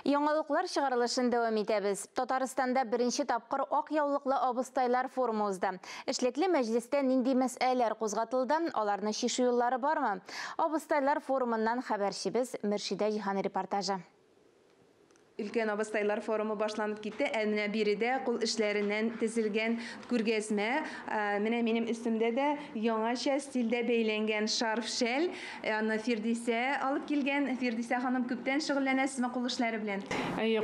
Яңалыклар чыгарылышын дәвам итәбез. Татарстанда беренче тапкыр ак яулыклы абыстайлар форумы узды. Эшлекле мәҗлестә нинди мәсьәләләр кузгатылды, аларны чишү юллары бармы? Абыстайлар форумыннан хәбәрчебез Мөршидә Җиһан репортажы. Ülken Abastaylar Forumu başlanıp gitti. Әміне бириде кул эшләреннән тезелгән күргәзмә. Менә минем üstümдә дә яңаша стильдә бәйләнгән шарф шәл. Аны Фирдисә алып килгән. Фирдисә ханым күптән шөгыльләнәсезме кул эшләре белән?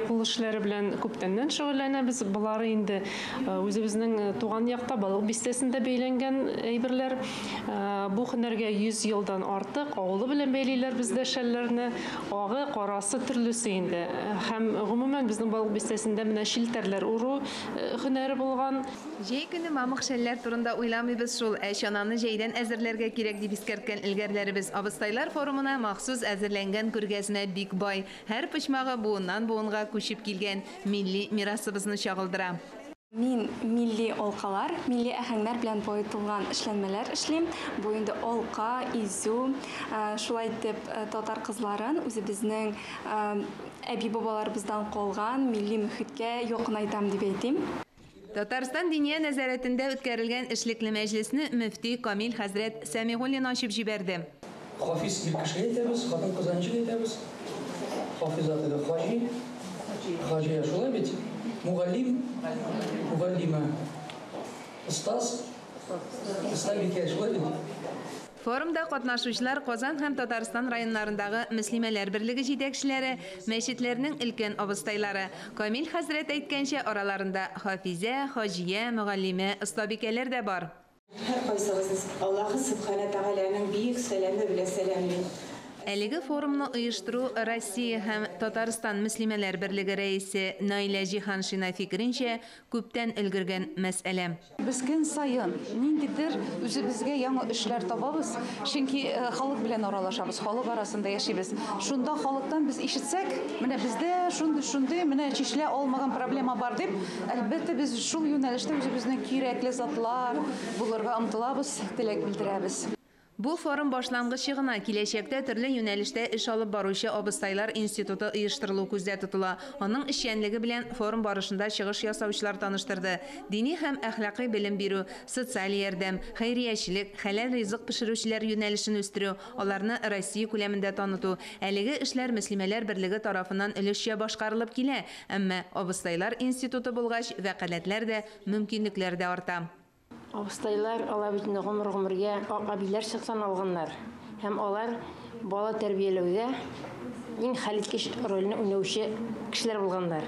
Кул эшләре белән күптәннән шөгыльләнәбез. Булар инде үзебезнең туган якта балык бистәсендә бәйләнгән әйберләр. Бу һөнәргә 100 елдан артык авылы белән бәйлиләр бездә шәлләрне. Агы, карасы төрлесе инде. Гомумән безнең балык бистәсендә менә шилтәрләр уру һөнәре булган. Җәй көне мамык шәлләр турында уйламыйбыз шул. Чананы җәйдән әзерләргә кирәк дип искәрткән илгәрләребез. Абыстайлар форумына махсус әзерләнгән күргәзмә бик бай. Һәр почмагы буыннан буынга күчеп килгән милли мирасыбызны чагылдыра. Мин милли алкалар, милли әһәңнәр белән баетылган эшләнмәләр эшлим. Бу инде алка, изү, шулай итеп татар кызларын үзебезнең әби-бабаларыбыздан калган милли мөхиткә якынайтам дип әйтим. Татарстан Диния нәзарәтендә үткәрелгән эшлекле мәҗлесне мөфти Камил хәзрәт Сәмигуллин ачып җибәрде. Хафиз илкешкә әйтәбез, хатын кызанчы әйтәбез. Хафизаты да хаҗи. Хаҗи шулай бит. Мугаллим, мугаллима. Устаз, устабикә шулай бит. Форумда катнашучылар Казан һәм Татарстан районнарындагы мөслимәләр берлеге җитәкчеләре, мәчетләрнең өлкән абыстайлары. Камил хәзрәт әйткәнчә, араларында хафизә, хаҗия, мугаллима, устабикәләр дә бар. Һәр кайсыгыз Аллаһ Субхана Тәгаләнең бик сәламе белән сәламлый. Әлеге форумны оештыру Россия һәм Татарстан мөслимәләр берлеге рәисе Наилә Җиһаншина фикеренчә күптән өлгергән мәсьәлә. Без көн сайын ниндидер үзебезгә яңа эшләр табабыз, чөнки халык белән аралашабыз, халык арасында яшибез. Шунда халыктан без ишетсәк, менә бездә шундый менә чишелә алмаган проблема бар дип, әлбәттә без шул юнәлештә үзебезнең кирәкле затлар булырга омтылабыз, теләк белдерәбез. Бу форум башлангычы гына, киләчәктә төрле юнәлештә эш алып баручы абыстайлар институты оештырылу күздә тотыла. Аның эшчәнлеге белән форум барышында чыгыш ясаучылар таныштырды. Дини һәм әхлакый белем бирү, социаль ярдәм, хәйриячелек, хәләл ризык пешерүчеләр юнәлешен үстерү, аларны Россия күләмендә таныту. Әлеге эшләр мөслимәләр берлеге тарафыннан өлешчә башкарылып килә, әмма абыстайлар институты булгач, вәкаләтләр дә, мөмкинлекләр дә арта. Абыстайлар алар бит гомергә абиләр чыксан алганнар. Һәм алар бала тәрбияләүдә иң хәлиткеч рольне уйнаучы кешеләр булганнар.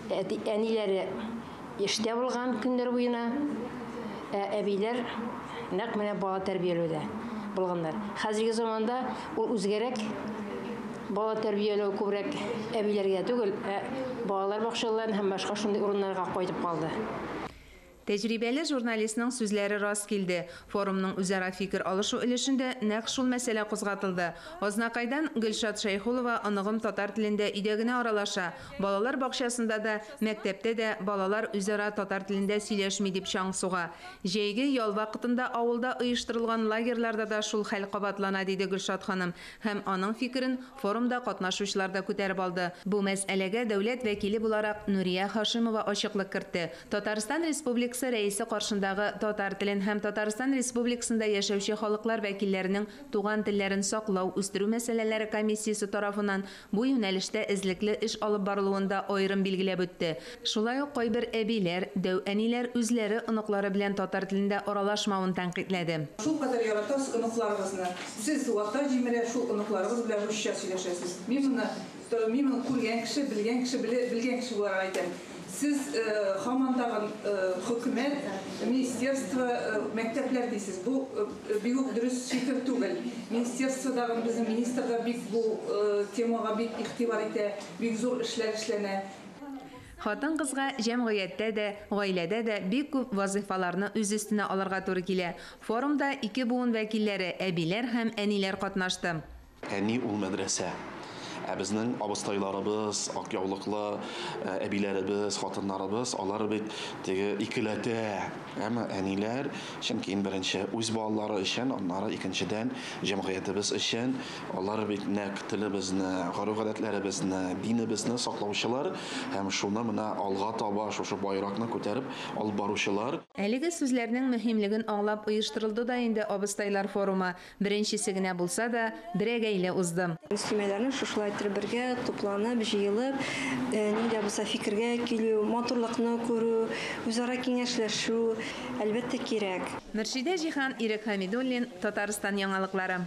Әниләре эштә булган көннәр буена, әбиләр нәкъ менә бала тәрбияләүдә булганнар. Хәзерге заманда ул үзгәрәк, бала тәрбияләү күбрәк әбиләргә түгел, балалар бакчаларын һәм башка шундый урыннарга кайтып калды. Тәҗрибәле журналистның сүзләре рас килде. Форумның үзара фикер алышу өлешендә нәкъ шул мәсьәлә кузгатылды. Азнакайдан Гөлшат Шәйхулова аныгым татар телендә өйдә генә аралаша. Балалар бакчасында да, мәктәптә дә балалар үзара татар телендә сөйләшми дип чаң суга. Җәйге ял вакытында авылда оештырылган лагерьларда да шул хәл кабатлана, диде Гөлшат ханым. Һәм аның фикерен форумда катнашучылар да күтәреп алды. Бу мәсьәләгә дәүләт вәкиле буларак Нурия Хашимова ачыклык кертте. Татарстан Республикасы рәисе каршындагы татар телен һәм Татарстан Республикасында яшәүче халыклар вәкилләренең туган телләрен саклау, үстерү мәсьәләләре комиссиясе тарафыннан бу юнәлештә эзлекле эш алып барылуында аерым билгеләп үтте. Шулай ук кайбер әбиләр, дәү-әниләр үзләре оныклары белән татар телендә аралашмавын тәнкыйтьләде. Шул кадәр яратасыз оныкларыгызны. Сез вакытта җимерә шул оныкларыгыз белән русча сөйләшәсез. Мин моны күргән кеше, белгән кеше буларга әйтәм. Siz Haman'dağın hükümet, ministerство, mektepler değilsiniz. Bu büyük dürüst fikir değil. Ministerstvodağın bizim ministerler büyük bu temaga büyük ihtibar ite, büyük zor işler işlene. Хатын кызга җәмгыятьтә дә, гаиләдә дә бик күп вазифаларны үз өстенә алырга туры килә. Форумда 2 буын вәкилләре, әбиләр һәм әниләр катнашты. Әни ул мәдрәсә. Безнең абыстайларыбыз, ак яулыклы әбиләребез, хатыннарыбыз, алар бит теге икеләтә. Әмма әниләр, чөнки беренче үз балалары өчен, аннары икенчедән җәмгыятебез өчен, алар бит нәкъ телебезне, гореф-гадәтләребезне, динебезне саклаучылар һәм шуны менә алга таба шушы байракны күтәреп алып баручылар. Әлеге сүзләрнең мөһимлеген аңлап оештырылды да инде абыстайлар форумы. Беренчесе генә булса да, берәгәйле узды. Мөслимәләрне шушылай итеп бергә тупланып, җыелып, нидә булса фикергә килү, матурлыкны күрү, үзара киңәшләшү әлбәттә кирәк. Мөршидә Җиһан, Ирек Хәмидуллин, Татарстан яңалыклары.